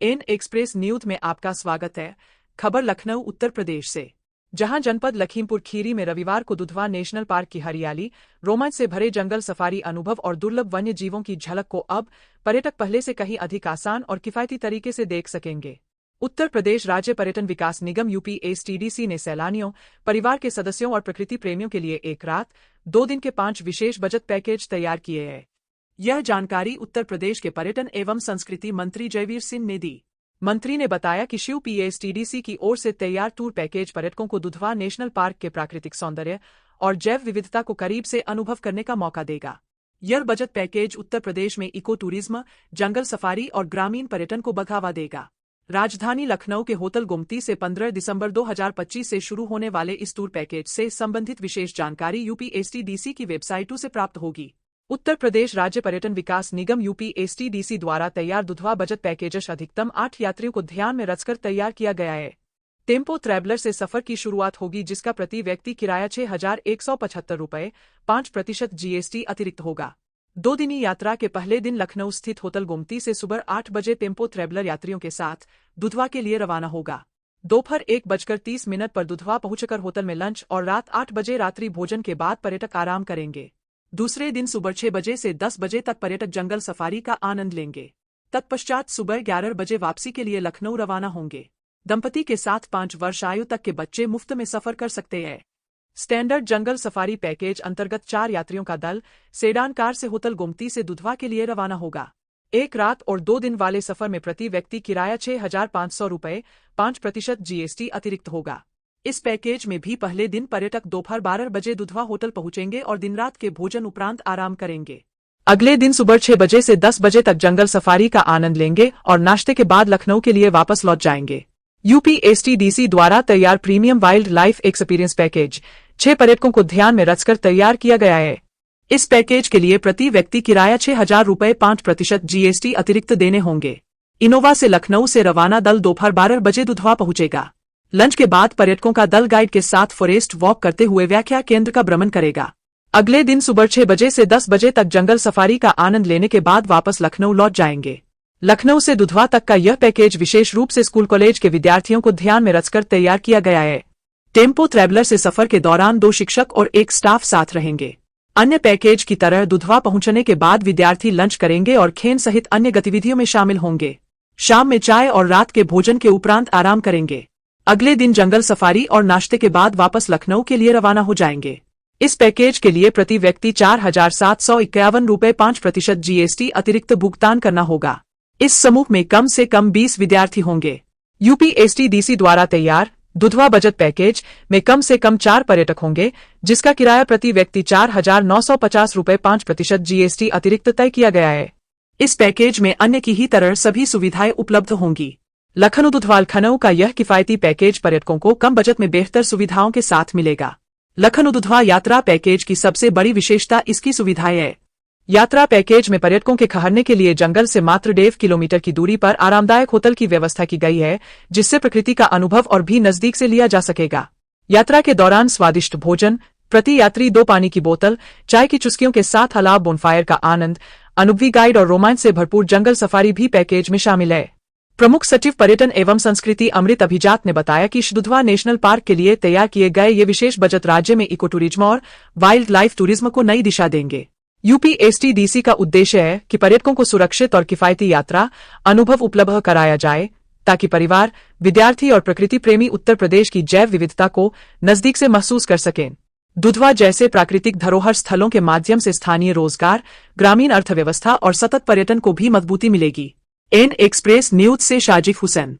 N express news में आपका स्वागत है। खबर लखनऊ उत्तर प्रदेश से, जहां जनपद लखीमपुर खीरी में रविवार को दुधवा नेशनल पार्क की हरियाली, रोमांच से भरे जंगल सफारी अनुभव और दुर्लभ वन्य जीवों की झलक को अब पर्यटक पहले से कहीं अधिक आसान और किफायती तरीके से देख सकेंगे। उत्तर प्रदेश राज्य पर्यटन विकास निगम यूपीएसटीडीसी ने सैलानियों, परिवार के सदस्यों और प्रकृति प्रेमियों के लिए एक रात 2 दिन के 5 विशेष बजट पैकेज तैयार किए हैं। यह जानकारी उत्तर प्रदेश के पर्यटन एवं संस्कृति मंत्री जयवीर सिंह ने दी। मंत्री ने बताया कि यूपीएसटीडीसी की ओर से तैयार टूर पैकेज पर्यटकों को दुधवा नेशनल पार्क के प्राकृतिक सौंदर्य और जैव विविधता को करीब से अनुभव करने का मौका देगा। यह बजट पैकेज उत्तर प्रदेश में इको टूरिज्म, जंगल सफारी और ग्रामीण पर्यटन को बढ़ावा देगा। राजधानी लखनऊ के होटल गोमती से 15 दिसंबर 2025 से शुरू होने वाले इस टूर पैकेज से संबंधित विशेष जानकारी यूपीएसटीडीसी की वेबसाइटों से प्राप्त होगी। उत्तर प्रदेश राज्य पर्यटन विकास निगम यूपीएसटीडीसी द्वारा तैयार दुधवा बजट पैकेज अधिकतम 8 यात्रियों को ध्यान में रखकर तैयार किया गया है। टेम्पो ट्रैवलर से सफर की शुरुआत होगी, जिसका प्रति व्यक्ति किराया 6,175 रुपये, 5% जीएसटी अतिरिक्त होगा। 2 दिनी यात्रा के पहले दिन लखनऊ स्थित होटल गोमती से सुबह 8 बजे टेम्पो ट्रैवलर यात्रियों के साथ दुधवा के लिए रवाना होगा। दोपहर 1:30 पर दुधवा पहुंचकर होटल में लंच और रात 8 बजे रात्रि भोजन के बाद पर्यटक आराम करेंगे। दूसरे दिन सुबह 6 बजे से 10 बजे तक पर्यटक जंगल सफारी का आनंद लेंगे। तत्पश्चात सुबह 11 बजे वापसी के लिए लखनऊ रवाना होंगे। दंपति के साथ 5 वर्ष आयु तक के बच्चे मुफ्त में सफर कर सकते हैं। स्टैंडर्ड जंगल सफारी पैकेज अंतर्गत 4 यात्रियों का दल सेडान कार से होटल गोमती से दुधवा के लिए रवाना होगा। 1 रात और 2 दिन वाले सफर में प्रति व्यक्ति किराया 6,500 रुपये, 5% जीएसटी अतिरिक्त होगा। इस पैकेज में भी पहले दिन पर्यटक दोपहर 12 बजे दुधवा होटल पहुंचेंगे और दिन रात के भोजन उपरांत आराम करेंगे। अगले दिन सुबह 6 बजे से 10 बजे तक जंगल सफारी का आनंद लेंगे और नाश्ते के बाद लखनऊ के लिए वापस लौट जाएंगे। यूपीएसटीडीसी द्वारा तैयार premium wild life experience package 6 पर्यटकों को ध्यान में रखकर तैयार किया गया है। इस पैकेज के लिए प्रति व्यक्ति किराया 6,000 रुपये, 5% जीएसटी अतिरिक्त देने होंगे। इनोवा से लखनऊ से रवाना दल दोपहर 12 बजे दुधवा पहुंचेगा। लंच के बाद पर्यटकों का दल गाइड के साथ फॉरेस्ट वॉक करते हुए व्याख्या केंद्र का भ्रमण करेगा। अगले दिन सुबह 6 बजे से 10 बजे तक जंगल सफारी का आनंद लेने के बाद वापस लखनऊ लौट जाएंगे। लखनऊ से दुधवा तक का यह पैकेज विशेष रूप से स्कूल कॉलेज के विद्यार्थियों को ध्यान में रखकर तैयार किया गया है। टेम्पो ट्रैवलर से सफर के दौरान 2 शिक्षक और 1 स्टाफ साथ रहेंगे। अन्य पैकेज की तरह दुधवा पहुंचने के बाद विद्यार्थी लंच करेंगे और खेल सहित अन्य गतिविधियों में शामिल होंगे। शाम में चाय और रात के भोजन के उपरांत आराम करेंगे। अगले दिन जंगल सफारी और नाश्ते के बाद वापस लखनऊ के लिए रवाना हो जाएंगे। इस पैकेज के लिए प्रति व्यक्ति 4,751 रुपये, 5% जीएसटी अतिरिक्त भुगतान करना होगा। इस समूह में कम से कम 20 विद्यार्थी होंगे। यूपीएसटीडीसी द्वारा तैयार दुधवा बजट पैकेज में कम से कम 4 पर्यटक होंगे, जिसका किराया प्रति व्यक्ति 4,950 रुपये, 5% जीएसटी अतिरिक्त तय किया गया है। इस पैकेज में अन्य की ही तरह सभी सुविधाएं उपलब्ध होंगी। लखनऊ दुधवा लखनऊ का यह किफायती पैकेज पर्यटकों को कम बजट में बेहतर सुविधाओं के साथ मिलेगा। लखनऊ दुधवा यात्रा पैकेज की सबसे बड़ी विशेषता इसकी सुविधाएं है। यात्रा पैकेज में पर्यटकों के ठहरने के लिए जंगल से मात्र 1.5 किलोमीटर की दूरी पर आरामदायक होटल की व्यवस्था की गई है, जिससे प्रकृति का अनुभव और भी नजदीक से लिया जा सकेगा। यात्रा के दौरान स्वादिष्ट भोजन, प्रति यात्री 2 पानी की बोतल, चाय की चुस्कियों के साथ अलाव बोनफायर का आनंद, अनुभवी गाइड और रोमांच से भरपूर जंगल सफारी भी पैकेज में शामिल है। प्रमुख सचिव पर्यटन एवं संस्कृति अमृत अभिजात ने बताया कि दुधवा नेशनल पार्क के लिए तैयार किए गए ये विशेष बजट राज्य में इको टूरिज्म और वाइल्ड लाइफ टूरिज्म को नई दिशा देंगे। यूपीएसटीडीसी का उद्देश्य है कि पर्यटकों को सुरक्षित और किफायती यात्रा अनुभव उपलब्ध कराया जाए, ताकि परिवार, विद्यार्थी और प्रकृति प्रेमी उत्तर प्रदेश की जैव विविधता को नजदीक से महसूस कर सकें। दुधवा जैसे प्राकृतिक धरोहर स्थलों के माध्यम से स्थानीय रोजगार, ग्रामीण अर्थव्यवस्था और सतत पर्यटन को भी मजबूती मिलेगी। एन एक्सप्रेस न्यूज से शाजिफ हुसैन।